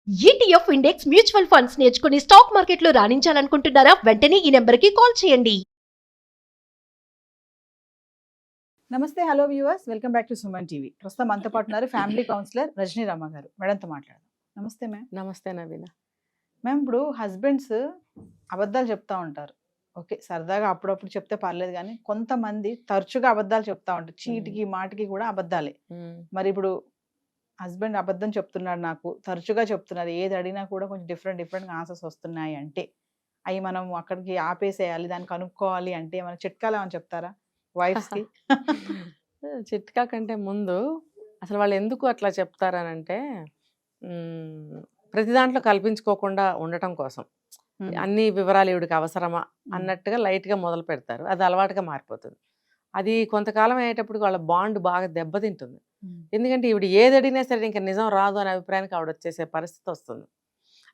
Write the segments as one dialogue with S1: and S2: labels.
S1: ETF index mutual funds నేర్చుకుని stock మార్కెట్లో రాణించాలనుకుంటున్నారా? వెంటనే ఈ నెంబర్కి కాల్ చేయండి.
S2: నమస్తే, hello viewers, welcome back to Suman TV. ప్రస్తుతం మనతో పాటు ఉన్నారు ఫ్యామిలీ కౌన్సిలర్ రజనీ రమ గారు. మేడంతో మాట్లాడదాం. నమస్తే మ్యామ్.
S3: నమస్తే నవీన.
S2: మ్యామ్, ఇప్పుడు హస్బెండ్స్ అబద్ధాలు చెప్తా ఉంటారు. ఓకే, సరదాగా అప్పుడప్పుడు చెప్తే పర్లేదు, కానీ కొంతమంది తరచుగా అబద్ధాలు చెప్తా ఉంటారు. చీటికి మాటికి కూడా అబద్ధాలే. మరి ఇప్పుడు హస్బెండ్ అబద్ధం చెప్తున్నాడు, నాకు తరచుగా చెప్తున్నారు, ఏది అడిగినా కూడా కొంచెం డిఫరెంట్ ఆన్సర్స్ వస్తున్నాయి అంటే అవి మనం అక్కడికి ఆపేసేయాలి, దాన్ని కనుక్కోవాలి అంటే మన చిట్కాలు ఏమైనా చెప్తారా వైఫ్స్కి?
S3: చిట్కా కంటే ముందు అసలు వాళ్ళు ఎందుకు అట్లా చెప్తారనంటే ప్రతి దాంట్లో కల్పించుకోకుండా ఉండటం కోసం, అన్ని వివరాలు ఇవిడికి అవసరమా అన్నట్టుగా లైట్గా మొదలు పెడతారు. అది అలవాటుగా మారిపోతుంది. అది కొంతకాలం అయ్యేటప్పుడు వాళ్ళ బాండ్ బాగా దెబ్బతింటుంది. ఎందుకంటే ఈవిడ ఏది అడిగినా సరే ఇంకా నిజం రాదు అనే అభిప్రాయానికి ఆవిడ వచ్చేసే పరిస్థితి వస్తుంది.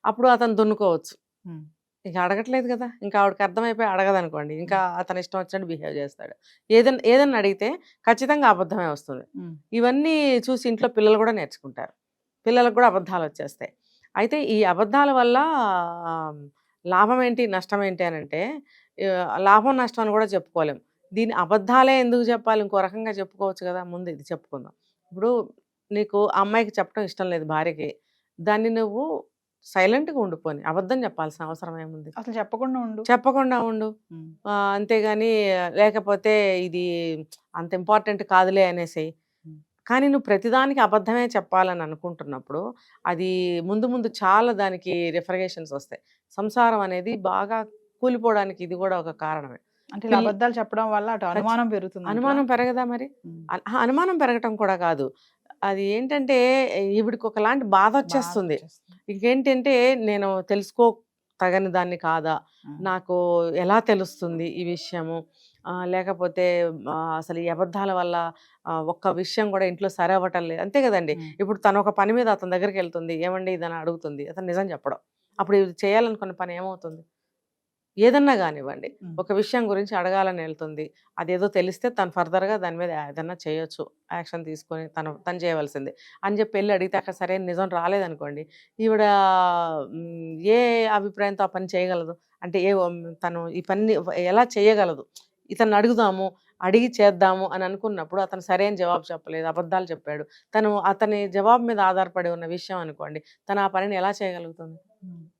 S3: అప్పుడు అతను దున్నుకోవచ్చు, ఇంకా అడగట్లేదు కదా, ఇంకా ఆవిడకి అర్థమైపోయి అడగదనుకోండి, ఇంకా అతను ఇష్టం వచ్చినట్టు బిహేవ్ చేస్తాడు. ఏదన్నా అడిగితే ఖచ్చితంగా అబద్ధమే వస్తుంది. ఇవన్నీ చూసి ఇంట్లో పిల్లలు కూడా నేర్చుకుంటారు, పిల్లలకు కూడా అబద్ధాలు వచ్చేస్తాయి. అయితే ఈ అబద్ధాల వల్ల లాభం ఏంటి నష్టం ఏంటి అని అంటే, లాభం నష్టం అని కూడా చెప్పుకోలేం. దీని అబద్ధాలే ఎందుకు చెప్పాలి, ఇంకో రకంగా చెప్పుకోవచ్చు కదా. ముందు ఇది చెప్పుకుందాం. ఇప్పుడు నీకు అమ్మాయికి చెప్పడం ఇష్టం లేదు భార్యకి, దాన్ని నువ్వు సైలెంట్గా ఉండిపోని, అబద్ధం చెప్పాల్సిన అవసరం ఏముంది?
S2: అసలు చెప్పకుండా
S3: ఉండు. అంతేగాని లేకపోతే ఇది అంత ఇంపార్టెంట్ కాదులే అనేసి. కానీ నువ్వు ప్రతిదానికి అబద్ధమే చెప్పాలని అనుకుంటున్నప్పుడు అది ముందు చాలా దానికి రిఫర్గేషన్స్ వస్తాయి. సంసారం అనేది బాగా కూలిపోవడానికి ఇది కూడా ఒక కారణమే.
S2: అంటే అబద్ధాలు చెప్పడం వల్ల అటు అనుమానం పెరుగుతుంది.
S3: అనుమానం పెరగదా మరి? అనుమానం పెరగటం కూడా కాదు, అది ఏంటంటే ఈవిడికి ఒకలాంటి బాధ వచ్చేస్తుంది. ఇంకేంటంటే నేను తెలుసుకో తగని దాన్ని కాదా, నాకు ఎలా తెలుస్తుంది ఈ విషయము, లేకపోతే అసలు ఈ అబద్ధాల వల్ల ఒక్క విషయం కూడా ఇంట్లో సరే అవ్వటం లేదు, అంతే కదండి. ఇప్పుడు తను ఒక పని మీద అతని దగ్గరికి వెళ్తుంది, ఏమండి ఇదని అడుగుతుంది, అతను నిజం చెప్పడం, అప్పుడు ఇది చేయాలనుకున్న పని ఏమవుతుంది? ఏదన్నా కానివ్వండి, ఒక విషయం గురించి అడగాలని వెళ్తుంది, అదేదో తెలిస్తే తను ఫర్దర్గా దాని మీద ఏదన్నా చేయొచ్చు, యాక్షన్ తీసుకొని తను చేయవలసింది అని చెప్పి వెళ్ళి అడిగితే అక్కడ సరైన నిజం రాలేదనుకోండి, ఈవిడ ఏ అభిప్రాయంతో ఆ పని చేయగలదు? అంటే తను ఈ పని ఎలా చేయగలదు? ఇతను అడిగి చేద్దాము అని అనుకున్నప్పుడు అతను సరైన జవాబు చెప్పలేదు, అబద్ధాలు చెప్పాడు, అతని జవాబు మీద ఆధారపడి ఉన్న విషయం అనుకోండి, తను ఆ పనిని ఎలా చేయగలుగుతుంది?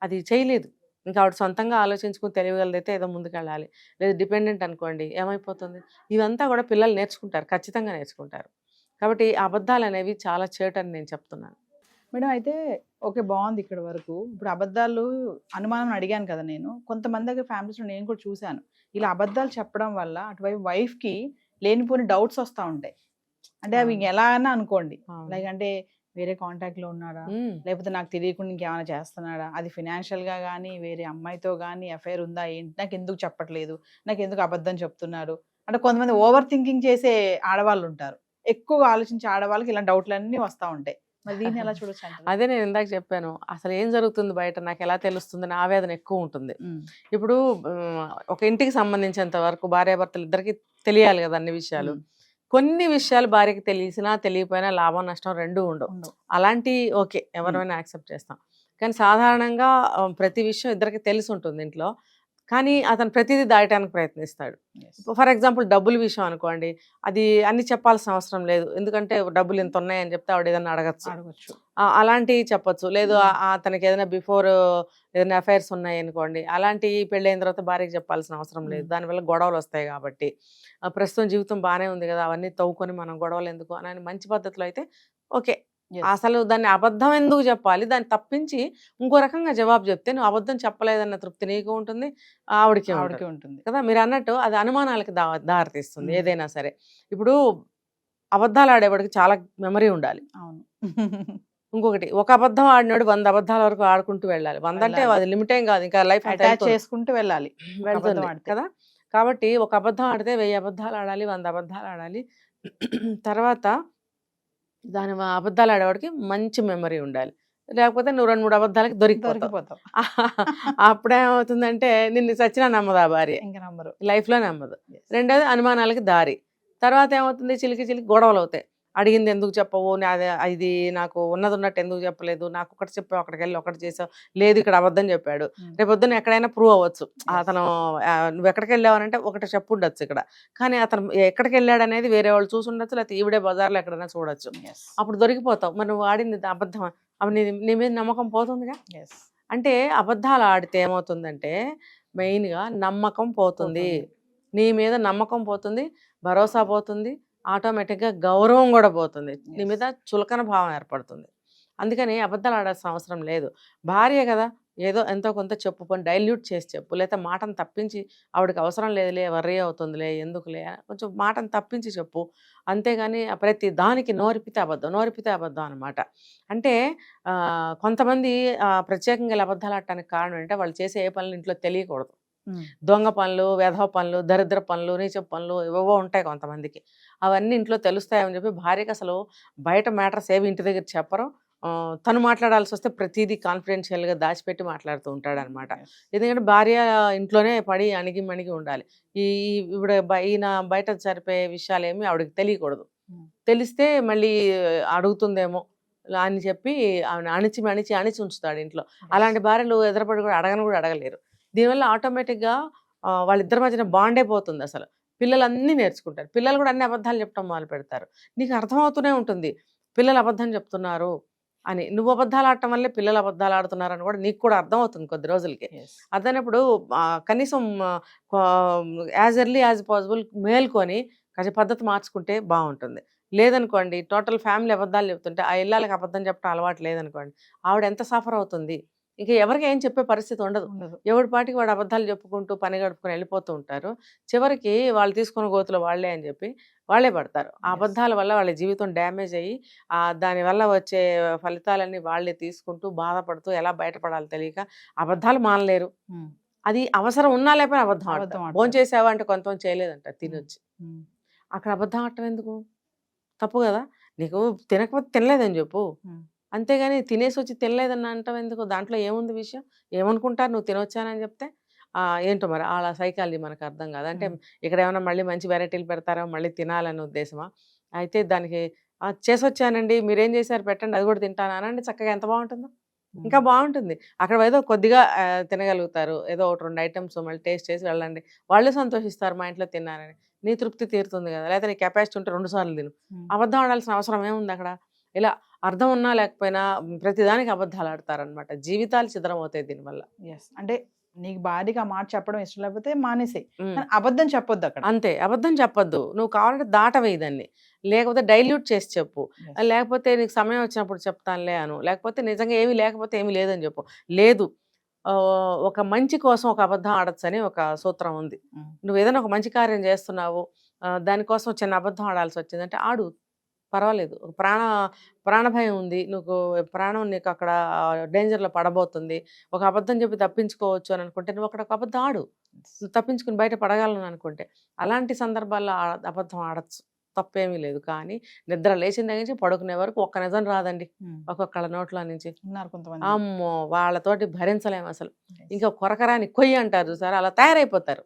S3: అది చేయలేదు. ఇంకా ఆవిడ సొంతంగా ఆలోచించుకుని తెలియగలదైతే ఏదో ముందుకెళ్ళాలి, లేదా డిపెండెంట్ అనుకోండి, ఏమైపోతుంది? ఇవంతా కూడా పిల్లలు నేర్చుకుంటారు, ఖచ్చితంగా నేర్చుకుంటారు. కాబట్టి అబద్ధాలు అనేవి చాలా చేటని నేను చెప్తున్నాను
S2: మేడం. అయితే ఓకే, బాగుంది ఇక్కడ వరకు. ఇప్పుడు అబద్ధాలు అనుమానం అడిగాను కదా నేను, కొంతమంది దగ్గర ఫ్యామిలీస్లో నేను కూడా చూశాను, ఇలా అబద్ధాలు చెప్పడం వల్ల అటువైపు వైఫ్కి లేనిపోని డౌట్స్ వస్తూ ఉంటాయి. అంటే అవి ఎలా అన్నా అనుకోండి, లైక్ అంటే వేరే కాంటాక్ట్లో ఉన్నాడా, లేకపోతే నాకు తెలియకుండా ఇంకేమైనా చేస్తున్నాడా, అది ఫినాన్షియల్గా కానీ వేరే అమ్మాయితో కానీ అఫైర్ ఉందా ఏంటి, నాకు ఎందుకు చెప్పట్లేదు, నాకు ఎందుకు అబద్ధం చెప్తున్నారు అంటే కొంతమంది ఓవర్ థింకింగ్ చేసే ఆడవాళ్ళు ఉంటారు. ఎక్కువగా ఆలోచించే ఆడవాళ్ళకి ఇలా డౌట్లన్నీ వస్తూ ఉంటాయి. మరి దీన్ని ఎలా చూడొచ్చు?
S3: అదే నేను ఇందాక చెప్పాను, అసలు ఏం జరుగుతుంది బయట నాకు ఎలా తెలుస్తుంది, నా ఆవేదన ఎక్కువ ఉంటుంది. ఇప్పుడు ఒక ఇంటికి సంబంధించినంత వరకు భార్యాభర్తలు ఇద్దరికి తెలియాలి కదా అన్ని విషయాలు. కొన్ని విషయాలు భార్యకి తెలిసినా తెలియకపోయినా లాభం నష్టం రెండూ ఉండవు. అలాంటి ఓకే, ఎవరైనా యాక్సెప్ట్ చేస్తాం. కానీ సాధారణంగా ప్రతి విషయం ఇద్దరికి తెలిసి ఉంటుంది ఇంట్లో, కానీ అతను ప్రతిదీ దాయటానికి ప్రయత్నిస్తాడు. ఫర్ ఎగ్జాంపుల్ డబ్బుల విషయం అనుకోండి, అది అన్ని చెప్పాల్సిన అవసరం లేదు, ఎందుకంటే డబ్బులు ఇంత ఉన్నాయని చెప్తే ఆవిడ ఏదైనా అడగచ్చు, అలాంటివి చెప్పచ్చు. లేదు అతనికి ఏదైనా బిఫోర్ ఏదైనా అఫైర్స్ ఉన్నాయి అనుకోండి, అలాంటి పెళ్ళైన తర్వాత భార్యకి చెప్పాల్సిన అవసరం లేదు, దానివల్ల గొడవలు వస్తాయి. కాబట్టి ప్రస్తుతం జీవితం బాగానే ఉంది కదా, అవన్నీ తవ్వుకొని మనం గొడవలు ఎందుకు అని మంచి పద్ధతిలో అయితే ఓకే. అసలు దాన్ని అబద్ధం ఎందుకు చెప్పాలి, దాన్ని తప్పించి ఇంకో రకంగా జవాబు చెప్తే నువ్వు అబద్ధం చెప్పలేదన్న తృప్తి నీకు ఉంటుంది, ఆవిడకి ఉంటుంది కదా. మీరు అన్నట్టు అది అనుమానాలకి దారితీస్తుంది ఏదైనా సరే. ఇప్పుడు అబద్ధాలు ఆడేవాడికి చాలా మెమరీ ఉండాలి.
S2: అవును.
S3: ఇంకొకటి, ఒక అబద్ధం ఆడినాడు 100 అబద్ధాల వరకు ఆడుకుంటూ వెళ్ళాలి. 100 అంటే అది లిమిట్ ఏం కాదు, ఇంకా లైఫ్
S2: అటాచ్ చేసుకుంటూ వెళ్ళాలి
S3: కదా. కాబట్టి ఒక అబద్ధం ఆడితే 1000 అబద్ధాలు ఆడాలి, 100 అబద్ధాలు ఆడాలి. తర్వాత దాని అబద్ధాలు ఆడేవాడికి మంచి మెమరీ ఉండాలి, లేకపోతే నువ్వు 2-3 అబద్ధాలకి దొరికిపోతావు. అప్పుడేమవుతుందంటే నిన్ను చచ్చినా నమ్మదు ఆ భార్య, లైఫ్లో నమ్మదు. రెండోది అనుమానాలకి దారి. తర్వాత ఏమవుతుంది, చిలికి గొడవలు అవుతాయి. అడిగింది ఎందుకు చెప్పవు, ఇది నాకు ఉన్నది ఉన్నట్టు ఎందుకు చెప్పలేదు, నాకు ఒకటి చెప్పావు అక్కడికి వెళ్ళి ఒకటి చేసావు, లేదు ఇక్కడ అబద్ధం చెప్పాడు, రేపొద్దున ఎక్కడైనా ప్రూవ్ అవ్వచ్చు అతను నువ్వు ఎక్కడికి వెళ్ళావనంటే ఒకటి చెప్పు ఉండొచ్చు ఇక్కడ, కానీ అతను ఎక్కడికి వెళ్ళాడు అనేది వేరే వాళ్ళు చూసి ఉండొచ్చు, లేకపోతే ఈవిడే బజార్లో ఎక్కడైనా చూడొచ్చు, అప్పుడు దొరికిపోతావు. మరి నువ్వు ఆడింది అబద్ధం, అవి నీ మీద నమ్మకం పోతుందిగా. అంటే అబద్ధాలు ఆడితే ఏమవుతుందంటే మెయిన్గా నమ్మకం పోతుంది, నీ మీద నమ్మకం పోతుంది, భరోసా పోతుంది, ఆటోమేటిక్గా గౌరవం కూడా పోతుంది, నీ మీద చులకన భావం ఏర్పడుతుంది. అందుకని అబద్ధాలు ఆడాల్సిన అవసరం లేదు. భార్య కదా, ఏదో ఎంతో కొంత చెప్పు, పని డైల్యూట్ చేసి చెప్పు, లేకపోతే మాటను తప్పించి ఆవిడకి అవసరం లేదులే, వర్రీ అవుతుందిలే, ఎందుకులే, కొంచెం మాటను తప్పించి చెప్పు. అంతేగాని ప్రతి దానికి నోరిపితే అబద్ధం అనమాట. అంటే కొంతమంది ప్రత్యేకంగా అబద్ధాలు ఆడటానికి కారణం ఏంటంటే వాళ్ళు చేసే ఏ పనులు ఇంట్లో తెలియకూడదు. దొంగ పనులు, వెధవ పనులు, దరిద్ర పనులు, నీచ పనులు ఏవో ఉంటాయి కొంతమందికి, అవన్నీ ఇంట్లో తెలుస్తాయని చెప్పి భార్యకి అసలు బయట మ్యాటర్స్ ఏవి ఇంటి దగ్గర చెప్పరు. తను మాట్లాడాల్సి వస్తే ప్రతిదీ కాన్ఫిడెన్షియల్గా దాచిపెట్టి మాట్లాడుతూ ఉంటాడు అనమాట. ఎందుకంటే భార్య ఇంట్లోనే పడి అణిగి మణిగి ఉండాలి. ఈయన బయట సరిపోయే విషయాలు ఏమి ఆవిడకి తెలియకూడదు. తెలిస్తే మళ్ళీ అడుగుతుందేమో అని చెప్పి ఆమె అణిచి ఉంచుతాడు ఇంట్లో. అలాంటి భార్యలు ఎదురపడి కూడా అడగలేరు. దీనివల్ల ఆటోమేటిక్గా వాళ్ళిద్దరి మధ్యన బాండే పోతుంది. అసలు పిల్లలు అన్నీ నేర్చుకుంటారు, పిల్లలు కూడా అన్ని అబద్ధాలు చెప్పడం మొదలు పెడతారు. నీకు అర్థమవుతూనే ఉంటుంది పిల్లలు అబద్ధం చెప్తున్నారు అని. నువ్వు అబద్ధాలు ఆడటం వల్లే పిల్లలు అబద్ధాలు ఆడుతున్నారని కూడా నీకు కూడా అర్థమవుతుంది కొద్ది రోజులకి. అదనప్పుడు కనీసం యాజ్ ఎర్లీ యాజ్ పాసిబుల్ మేల్కొని కొంచెం పద్ధతి మార్చుకుంటే బాగుంటుంది. లేదనుకోండి టోటల్ ఫ్యామిలీ అబద్ధాలు చెప్తుంటే ఆ ఇళ్ళకి అబద్ధం చెప్పడం అలవాటు లేదనుకోండి, ఆవిడ ఎంత సఫర్ అవుతుంది. ఇంకా ఎవరికి ఏం చెప్పే పరిస్థితి ఉండదు. ఎవడి పాటికి వాడు అబద్ధాలు చెప్పుకుంటూ పని గడుపుకొని వెళ్ళిపోతూ ఉంటారు. చివరికి వాళ్ళు తీసుకున్న గోతులు వాళ్ళే అని చెప్పి వాళ్ళే పడతారు. ఆ అబద్ధాల వల్ల వాళ్ళ జీవితం డ్యామేజ్ అయ్యి దానివల్ల వచ్చే ఫలితాలన్నీ వాళ్ళే తీసుకుంటూ బాధపడుతూ ఎలా బయటపడాలో తెలియక అబద్ధాలు మానలేరు. అది అవసరం ఉన్నా లేకపోయినా అబద్ధం ఆడతాం. భోంచేసావా అంటే కొంతమంది చేయలేదంట తినొచ్చి, అక్కడ అబద్ధం ఆడటం ఎందుకు? తప్పు కదా. నీకు తినకపోతే తినలేదని చెప్పు, అంతేగాని తినేసి వచ్చి తినలేదని అంటావు ఎందుకు? దాంట్లో ఏముంది విషయం? ఏమనుకుంటారు నువ్వు తినొచ్చానని చెప్తే? ఏంటో మరి అలా సైకాలజీ మనకు అర్థం కాదు. అంటే ఇక్కడ ఏమైనా మళ్ళీ మంచి వెరైటీలు పెడతారో మళ్ళీ తినాలని ఉద్దేశమా? అయితే దానికి చేసొచ్చానండి మీరేం చేశారు పెట్టండి అది కూడా తింటాను అనండి, చక్కగా ఎంత బాగుంటుందో. ఇంకా బాగుంటుంది. అక్కడ ఏదో కొద్దిగా తినగలుగుతారు, ఏదో 1-2 ఐటమ్స్ మళ్ళీ టేస్ట్ చేసి వెళ్ళండి, వాళ్ళు సంతోషిస్తారు మా ఇంట్లో తిన్నారని. నీ తృప్తి తీరుతుంది కదా. లేకపోతే నీ కెపాసిటీ ఉంటే 2 సార్లు తిను. అబద్ధం ఆడాల్సిన అవసరం ఏముంది అక్కడ? ఇలా అర్థం ఉన్నా లేకపోయినా ప్రతిదానికి అబద్ధాలు ఆడతారనమాట. జీవితాలు చిద్రమవుతాయి దీనివల్ల.
S2: అంటే నీకు భార్యకి ఆ మాట చెప్పడం ఇష్టం లేకపోతే మానేసే, అబద్ధం చెప్పొద్దు అక్కడ.
S3: అంతే, అబద్ధం చెప్పొద్దు. నువ్వు కావాలంటే దాటవేయి దాన్ని, లేకపోతే డైల్యూట్ చేసి చెప్పు, లేకపోతే నీకు సమయం వచ్చినప్పుడు చెప్తానులే అను, లేకపోతే నిజంగా ఏమీ లేకపోతే ఏమీ లేదని చెప్పు. లేదు ఒక మంచి కోసం ఒక అబద్ధం ఆడచ్చు అని ఒక సూత్రం ఉంది. నువ్వు ఏదైనా ఒక మంచి కార్యం చేస్తున్నావు, దానికోసం చిన్న అబద్ధం ఆడాల్సి వచ్చిందంటే ఆడు, పర్వాలేదు. ప్రాణభయం ఉంది, నువ్వు ప్రాణం నీకు అక్కడ డేంజర్లో పడబోతుంది, ఒక అబద్ధం చెప్పి తప్పించుకోవచ్చు అని అనుకుంటే నువ్వు అక్కడ ఒక అబద్ధం ఆడు, నువ్వు తప్పించుకుని బయట పడగలను అనుకుంటే. అలాంటి సందర్భాల్లో అబద్ధం ఆడచ్చు, తప్పేమీ లేదు. కానీ నిద్ర లేచిన దగ్గర నుంచి పడుకునే వరకు ఒక్క నిజం రాదండి ఒక్కొక్కళ్ళ నోట్లో నుంచి. అమ్మో వాళ్ళతోటి భరించలేము అసలు. ఇంకా కొరకరాని కొయ్యి అంటారు చూసారా, అలా తయారైపోతారు.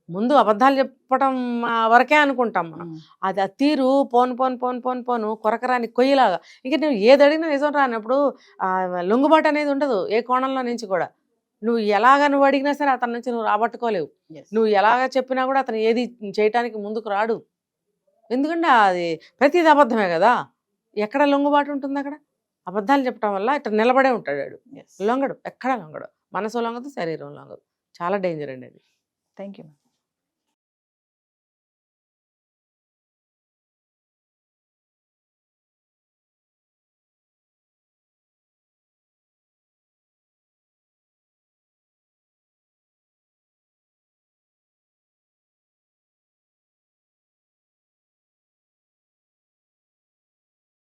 S3: ముందు అబద్ధాలు చెప్పడం వరకే అనుకుంటాం మనం, అది ఆ తీరు పోను కొరకరాని కొయ్యిలాగా. ఇంకా నువ్వు ఏది అడిగినా నిజం రానప్పుడు లొంగుబాటు అనేది ఉండదు ఏ కోణంలో నుంచి కూడా. నువ్వు అడిగినా సరే అతని నుంచి నువ్వు రాబట్టుకోలేవు. నువ్వు ఎలాగ చెప్పినా కూడా అతను ఏది చేయటానికి ముందుకు రాడు. ఎందుకంటే అది ప్రతిది అబద్ధమే కదా. ఎక్కడ లొంగుబాటు ఉంటుంది అక్కడ? అబద్ధాలు చెప్పడం వల్ల ఇట్లా నిలబడే ఉంటాడు వాడు, లొంగడు, ఎక్కడ లొంగడు. మనసు లొంగదు, శరీరం లొంగదు. చాలా డేంజర్ అండి అది.
S2: Thank you.